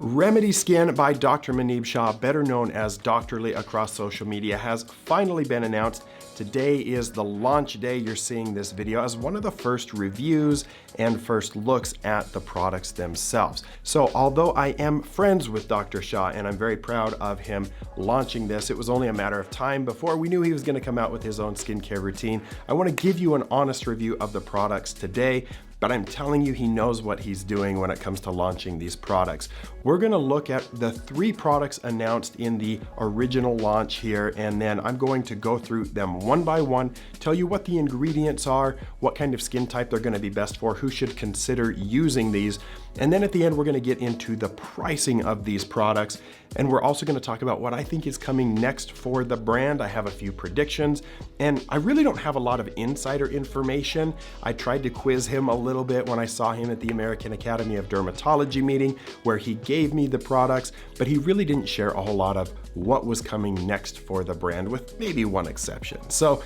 Remedy Skin by Dr. Muneeb Shah, better known as Doctorly across social media, has finally been announced. Today is the launch day. You're seeing this video as one of the first reviews and first looks at the products themselves. So although I am friends with Dr. Shah and I'm very proud of him launching this, it was only a matter of time before we knew he was going to come out with his own skincare routine. I want to give you an honest review of the products today, but I'm telling you, he knows what he's doing when it comes to launching these products. We're gonna look at the 3 products announced in the original launch here, and then I'm going to go through them one by one, tell you what the ingredients are, what kind of skin type they're gonna be best for, who should consider using these, and then at the end, we're gonna get into the pricing of these products, and we're also gonna talk about what I think is coming next for the brand. I have a few predictions, and I really don't have a lot of insider information. I tried to quiz him a little bit when I saw him at the American Academy of Dermatology meeting, where he gave me the products, but he really didn't share a whole lot of what was coming next for the brand, with maybe one exception. So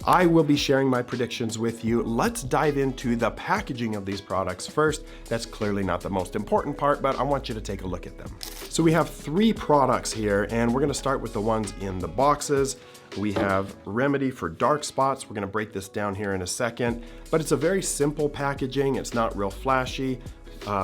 I will be sharing my predictions with you. Let's dive into the packaging of these products first. That's clearly not the most important part, but I want you to take a look at them. So we have 3 products here, and we're gonna start with the ones in the boxes. We have Remedy for dark spots. We're gonna break this down here in a second, but it's a very simple packaging. It's not real flashy.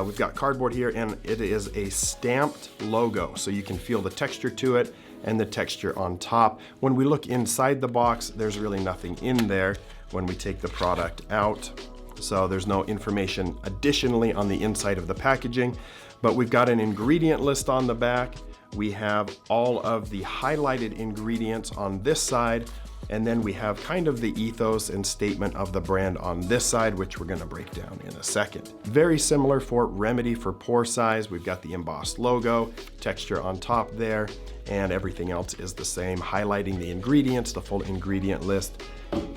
We've got cardboard here, and it is a stamped logo, so you can feel the texture to it and the texture on top. When we look inside the box, there's really nothing in there when we take the product out. So there's no information additionally on the inside of the packaging, but we've got an ingredient list on the back. We have all of the highlighted ingredients on this side, and then we have kind of the ethos and statement of the brand on this side, which we're gonna break down in a second. Very similar for Remedy for Pore Size. We've got the embossed logo, texture on top there, and everything else is the same, highlighting the ingredients, the full ingredient list,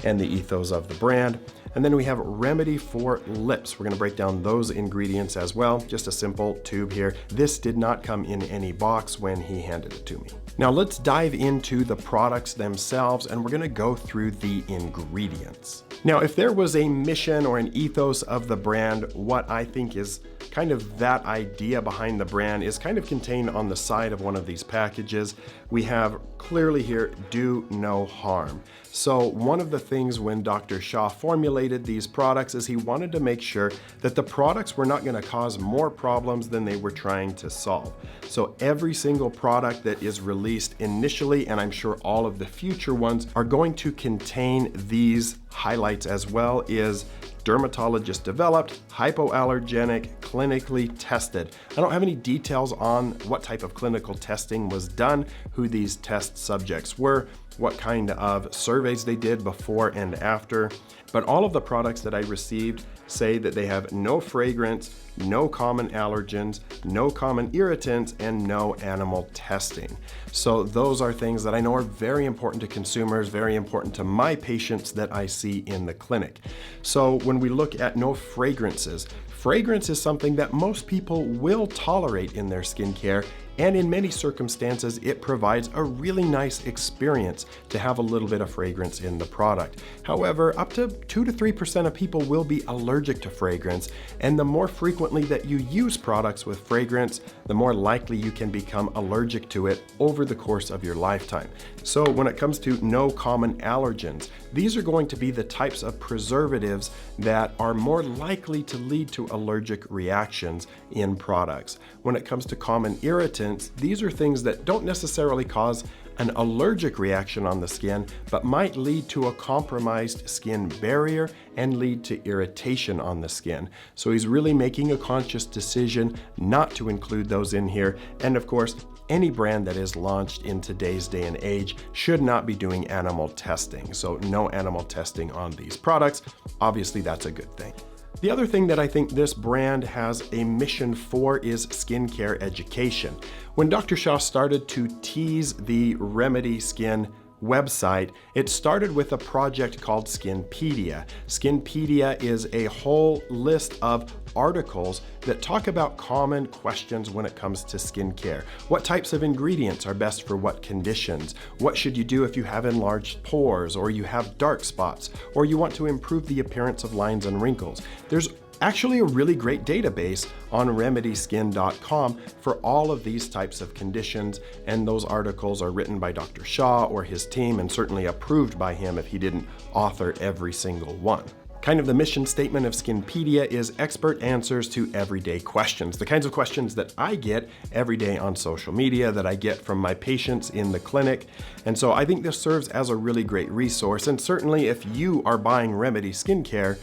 and the ethos of the brand. And then we have Remedy for Lips. We're gonna break down those ingredients as well. Just a simple tube here. This did not come in any box when he handed it to me. Now let's dive into the products themselves, and we're gonna go through the ingredients. Now, if there was a mission or an ethos of the brand, what I think is kind of that idea behind the brand is kind of contained on the side of one of these packages. We have clearly here, do no harm. So one of the things when Dr. Shah formulated these products is he wanted to make sure that the products were not going to cause more problems than they were trying to solve. So every single product that is released initially, and I'm sure all of the future ones, are going to contain these highlights as well, is Dermatologist developed, hypoallergenic, clinically tested. I don't have any details on what type of clinical testing was done, who these test subjects were, what kind of surveys they did before and after, but all of the products that I received say that they have no fragrance, no common allergens, no common irritants, and no animal testing. So those are things that I know are very important to consumers, very important to my patients that I see in the clinic. So when we look at no fragrances, fragrance is something that most people will tolerate in their skincare, and in many circumstances, it provides a really nice experience to have a little bit of fragrance in the product. However, up to 2 to 3% of people will be allergic to fragrance, and the more frequently that you use products with fragrance, the more likely you can become allergic to it over the course of your lifetime. So when it comes to no common allergens, these are going to be the types of preservatives that are more likely to lead to allergic reactions in products. When it comes to common irritants, these are things that don't necessarily cause an allergic reaction on the skin, but might lead to a compromised skin barrier and lead to irritation on the skin. So he's really making a conscious decision not to include those in here. And of course, any brand that is launched in today's day and age should not be doing animal testing. So no animal testing on these products. Obviously, that's a good thing. The other thing that I think this brand has a mission for is skincare education. When Dr. Shah started to tease the Remedy Skin website, it started with a project called Skinpedia. Skinpedia is a whole list of articles that talk about common questions when it comes to skincare. What types of ingredients are best for what conditions? What should you do if you have enlarged pores, or you have dark spots, or you want to improve the appearance of lines and wrinkles? There's actually a really great database on remedyskin.com for all of these types of conditions, and those articles are written by Dr. Shah or his team and certainly approved by him if he didn't author every single one. Kind of the mission statement of Skinpedia is expert answers to everyday questions, the kinds of questions that I get every day on social media, that I get from my patients in the clinic. And so I think this serves as a really great resource. And certainly if you are buying Remedy skincare,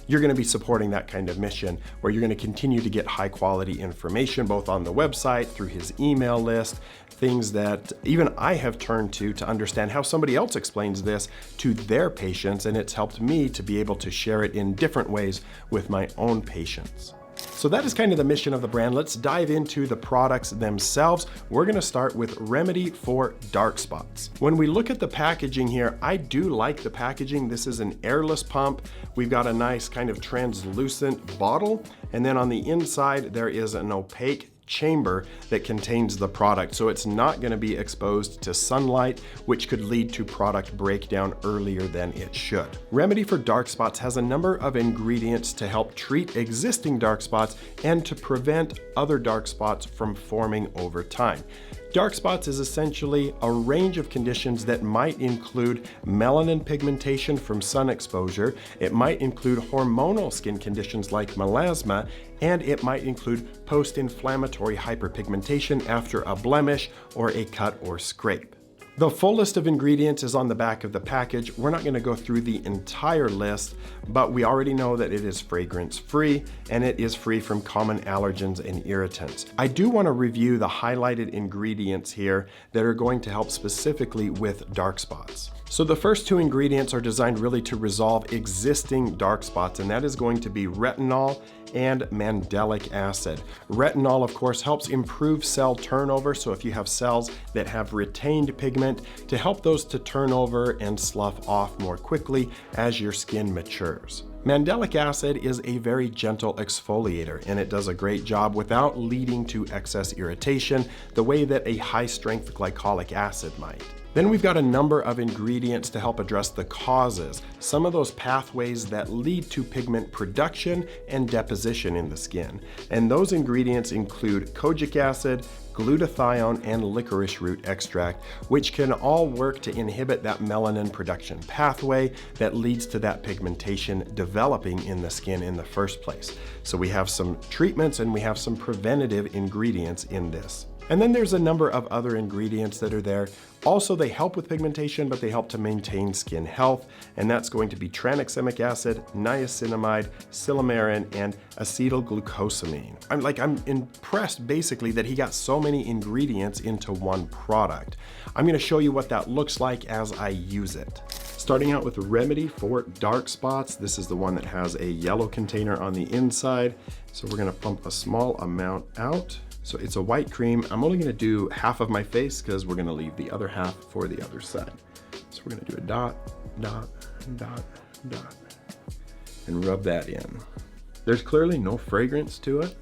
you're going to be supporting that kind of mission where you're going to continue to get high quality information both on the website, through his email list, things that even I have turned to understand how somebody else explains this to their patients, and it's helped me to be able to share it in different ways with my own patients. So that is kind of the mission of the brand. Let's dive into the products themselves. We're gonna start with Remedy for dark spots. When we look at the packaging here, I do like the packaging. This is an airless pump. We've got a nice kind of translucent bottle, and then on the inside there is an opaque chamber that contains the product, so it's not going to be exposed to sunlight, which could lead to product breakdown earlier than it should. Remedy for dark spots has a number of ingredients to help treat existing dark spots and to prevent other dark spots from forming over time. Dark spots is essentially a range of conditions that might include melanin pigmentation from sun exposure, it might include hormonal skin conditions like melasma, and it might include post-inflammatory hyperpigmentation after a blemish or a cut or scrape. The full list of ingredients is on the back of the package. We're not going to go through the entire list, but we already know that it is fragrance-free and it is free from common allergens and irritants. I do want to review the highlighted ingredients here that are going to help specifically with dark spots. So the first two ingredients are designed really to resolve existing dark spots, and that is going to be retinol and mandelic acid. Retinol, of course, helps improve cell turnover, so if you have cells that have retained pigment, to help those to turn over and slough off more quickly as your skin matures. Mandelic acid is a very gentle exfoliator, and it does a great job without leading to excess irritation, the way that a high-strength glycolic acid might. Then we've got a number of ingredients to help address the causes, some of those pathways that lead to pigment production and deposition in the skin. And those ingredients include kojic acid, glutathione, and licorice root extract, which can all work to inhibit that melanin production pathway that leads to that pigmentation developing in the skin in the first place. So we have some treatments and we have some preventative ingredients in this. And then there's a number of other ingredients that are there. Also, they help with pigmentation, but they help to maintain skin health, and that's going to be tranexamic acid, niacinamide, silymarin, and acetylglucosamine. I'm impressed basically that he got so many ingredients into one product. I'm gonna show you what that looks like as I use it. Starting out with Remedy for dark spots. This is the one that has a yellow container on the inside. So we're gonna pump a small amount out. So it's a white cream. I'm only gonna do half of my face because we're gonna leave the other half for the other side. So we're gonna do a dot, dot, dot, dot, and rub that in. There's clearly no fragrance to it,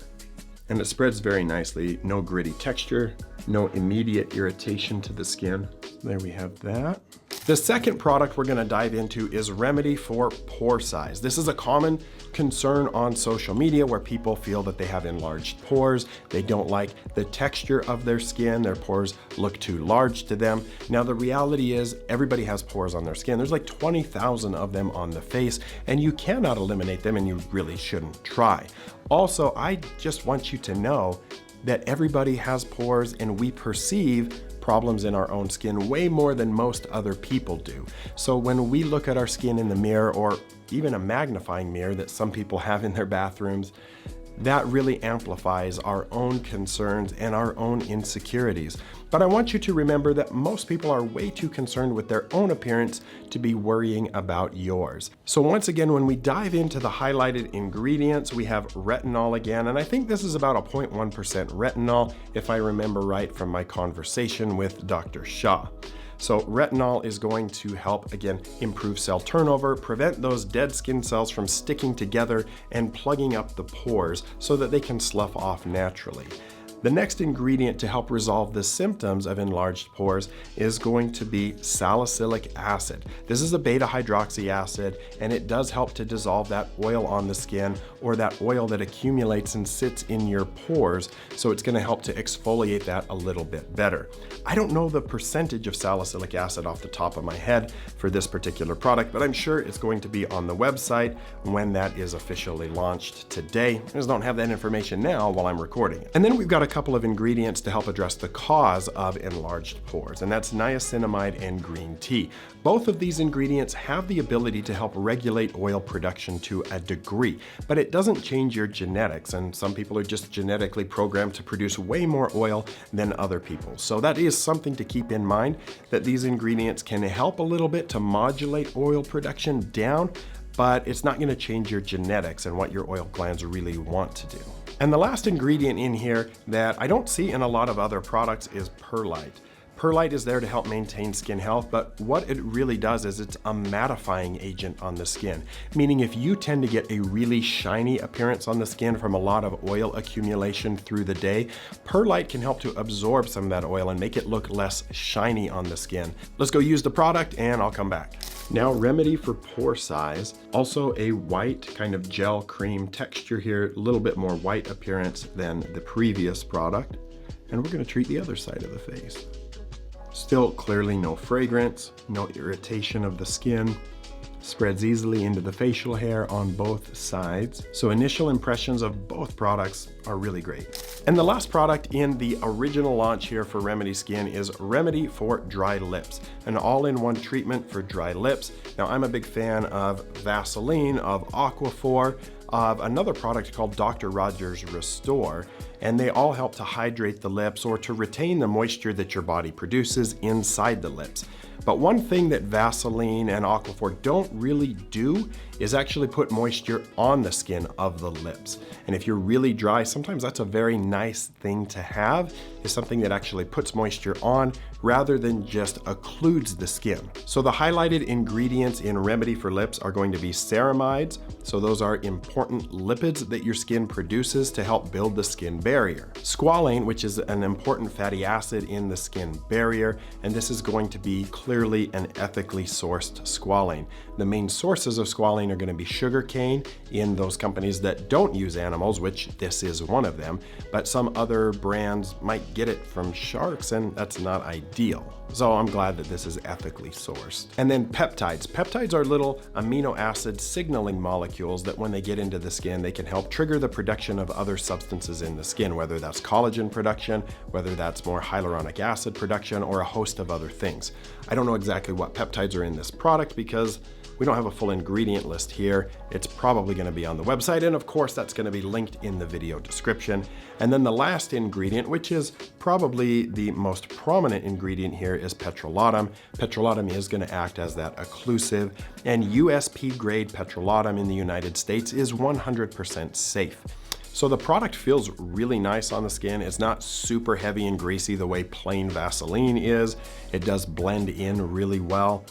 and it spreads very nicely. No gritty texture, no immediate irritation to the skin. There we have that. The second product we're gonna dive into is Remedy for Pore Size. This is a common concern on social media where people feel that they have enlarged pores. They don't like the texture of their skin. Their pores look too large to them. Now, the reality is everybody has pores on their skin. There's like 20,000 of them on the face, and you cannot eliminate them, and you really shouldn't try. Also, I just want you to know that everybody has pores, and we perceive problems in our own skin way more than most other people do. So when we look at our skin in the mirror, or even a magnifying mirror that some people have in their bathrooms, that really amplifies our own concerns and our own insecurities. But I want you to remember that most people are way too concerned with their own appearance to be worrying about yours. So once again, when we dive into the highlighted ingredients, we have retinol again, and I think this is about a 0.1% retinol, if I remember right from my conversation with Dr. Shah. So retinol is going to help, again, improve cell turnover, prevent those dead skin cells from sticking together and plugging up the pores so that they can slough off naturally. The next ingredient to help resolve the symptoms of enlarged pores is going to be salicylic acid. This is a beta hydroxy acid, and it does help to dissolve that oil on the skin or that oil that accumulates and sits in your pores. So it's going to help to exfoliate that a little bit better. I don't know the percentage of salicylic acid off the top of my head for this particular product, but I'm sure it's going to be on the website when that is officially launched today. I just don't have that information now while I'm recording it. And then we've got a couple of ingredients to help address the cause of enlarged pores, and that's niacinamide and green tea. Both of these ingredients have the ability to help regulate oil production to a degree, but it doesn't change your genetics, and some people are just genetically programmed to produce way more oil than other people. So that is something to keep in mind, that these ingredients can help a little bit to modulate oil production down, but it's not going to change your genetics and what your oil glands really want to do. And the last ingredient in here that I don't see in a lot of other products is perlite. Perlite is there to help maintain skin health, but what it really does is it's a mattifying agent on the skin, meaning if you tend to get a really shiny appearance on the skin from a lot of oil accumulation through the day, perlite can help to absorb some of that oil and make it look less shiny on the skin. Let's go use the product and I'll come back. Now, Remedy for Pore Size, also a white kind of gel cream texture here, a little bit more white appearance than the previous product. And we're going to treat the other side of the face. Still clearly no fragrance, no irritation of the skin, spreads easily into the facial hair on both sides. So initial impressions of both products are really great. And the last product in the original launch here for Remedy Skin is Remedy for Dry Lips, an all-in-one treatment for dry lips. Now, I'm a big fan of Vaseline, of Aquaphor, of another product called Dr. Rogers Restore, and they all help to hydrate the lips or to retain the moisture that your body produces inside the lips. But one thing that Vaseline and Aquaphor don't really do is actually put moisture on the skin of the lips. And if you're really dry, sometimes that's a very nice thing to have, is something that actually puts moisture on rather than just occludes the skin. So the highlighted ingredients in Remedy for Lips are going to be ceramides. So those are important lipids that your skin produces to help build the skin barrier. Squalane, which is an important fatty acid in the skin barrier, and this is going to be clearly and ethically sourced squalane. The main sources of squalane are going to be sugarcane in those companies that don't use animals, which this is one of them, but some other brands might get it from sharks, and that's not ideal. So I'm glad that this is ethically sourced. And then peptides. Peptides are little amino acid signaling molecules that when they get into the skin, they can help trigger the production of other substances in the skin, whether that's collagen production, whether that's more hyaluronic acid production, or a host of other things. I don't know exactly what peptides are in this product because we don't have a full ingredient list here. It's probably going to be on the website, and of course that's going to be linked in the video description. And then the last ingredient, which is probably the most prominent ingredient here, is petrolatum. Petrolatum is going to act as that occlusive, and USP grade petrolatum in the United States is 100% safe. So the product feels really nice on the skin. It's not super heavy and greasy the way plain Vaseline is. It does blend in really well.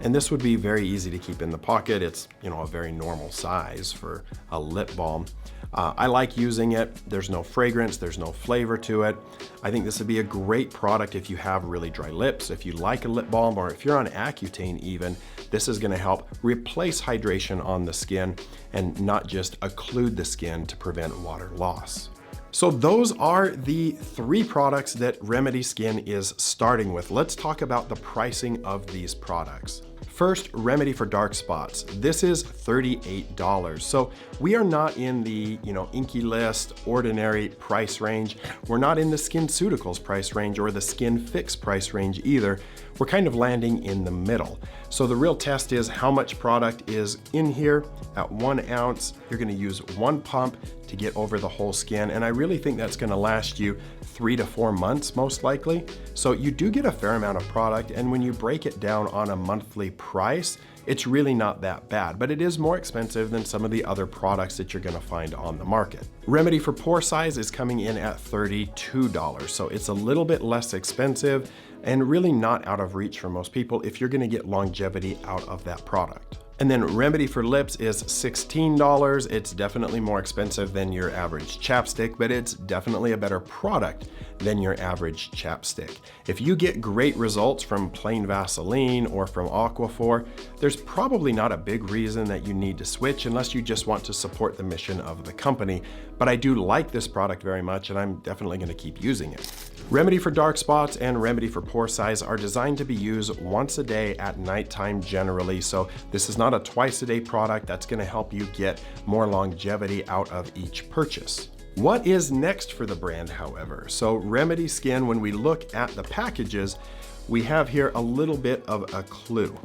And this would be very easy to keep in the pocket. It's, a very normal size for a lip balm. I like using it. There's no fragrance, there's no flavor to it. I think this would be a great product if you have really dry lips, if you like a lip balm, or if you're on Accutane even. This is gonna help replace hydration on the skin and not just occlude the skin to prevent water loss. So those are the 3 products that Remedy Skin is starting with. Let's talk about the pricing of these products. First, Remedy for Dark Spots. This is $38. So we are not in the, Inkey List ordinary price range. We're not in the SkinCeuticals price range or the Skin Fix price range either. We're kind of landing in the middle. So the real test is how much product is in here. At 1 ounce, you're gonna use 1 pump to get over the whole skin. And I really think that's gonna last you 3 to 4 months, most likely. So you do get a fair amount of product. And when you break it down on a monthly price, it's really not that bad, but it is more expensive than some of the other products that you're gonna find on the market. Remedy for Pore Size is coming in at $32. So it's a little bit less expensive and really not out of reach for most people if you're gonna get longevity out of that product. And then Remedy for Lips is $16. It's definitely more expensive than your average chapstick, but it's definitely a better product than your average chapstick. If you get great results from plain Vaseline or from Aquaphor, there's probably not a big reason that you need to switch unless you just want to support the mission of the company. But I do like this product very much, and I'm definitely going to keep using it. Remedy for dark spots and Remedy for Pore Size are designed to be used once a day at nighttime generally, so this is not a twice a day product. That's going to help you get more longevity out of each purchase. What is next for the brand, however? So Remedy Skin, when we look at the packages, we have here a little bit of a clue.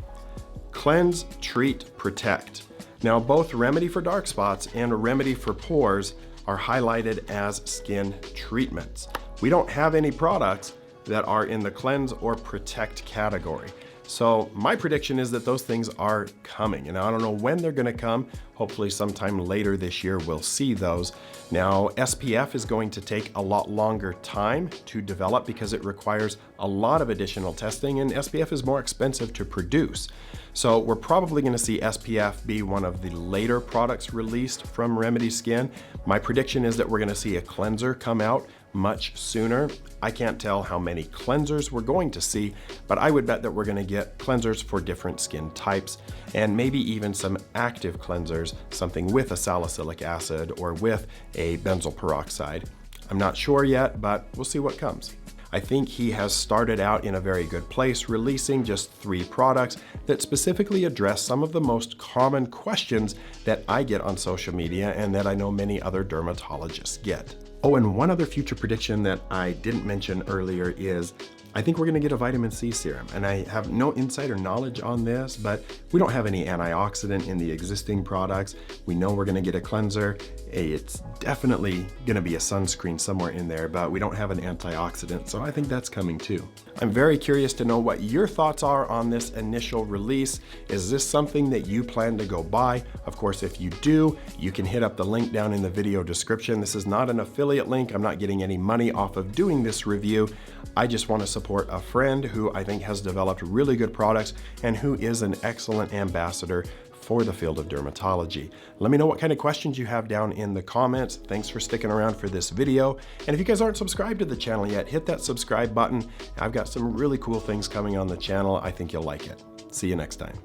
Cleanse, treat, protect. Now both Remedy for dark spots and Remedy for pores are highlighted as skin treatments. We don't have any products that are in the cleanse or protect category. So my prediction is that those things are coming, and I don't know when they're gonna come. Hopefully sometime later this year we'll see those. Now SPF is going to take a lot longer time to develop because it requires a lot of additional testing, and SPF is more expensive to produce. So we're probably gonna see SPF be one of the later products released from Remedy Skin. My prediction is that we're gonna see a cleanser come out much sooner. I can't tell how many cleansers we're going to see, but I would bet that we're going to get cleansers for different skin types, and maybe even some active cleansers, something with a salicylic acid or with a benzoyl peroxide. I'm not sure yet, but we'll see what comes. I think he has started out in a very good place, releasing just 3 products that specifically address some of the most common questions that I get on social media and that I know many other dermatologists get. Oh, and one other future prediction that I didn't mention earlier is I think we're gonna get a vitamin C serum, and I have no insider knowledge on this, but we don't have any antioxidant in the existing products. We know we're gonna get a cleanser. It's definitely gonna be a sunscreen somewhere in there, but we don't have an antioxidant, so I think that's coming too. I'm very curious to know what your thoughts are on this initial release. Is this something that you plan to go buy? Of course, if you do, you can hit up the link down in the video description. This is not an affiliate link. I'm not getting any money off of doing this review. I just want to support a friend who I think has developed really good products and who is an excellent ambassador for the field of dermatology. Let me know what kind of questions you have down in the comments. Thanks for sticking around for this video. And if you guys aren't subscribed to the channel yet, hit that subscribe button. I've got some really cool things coming on the channel. I think you'll like it. See you next time.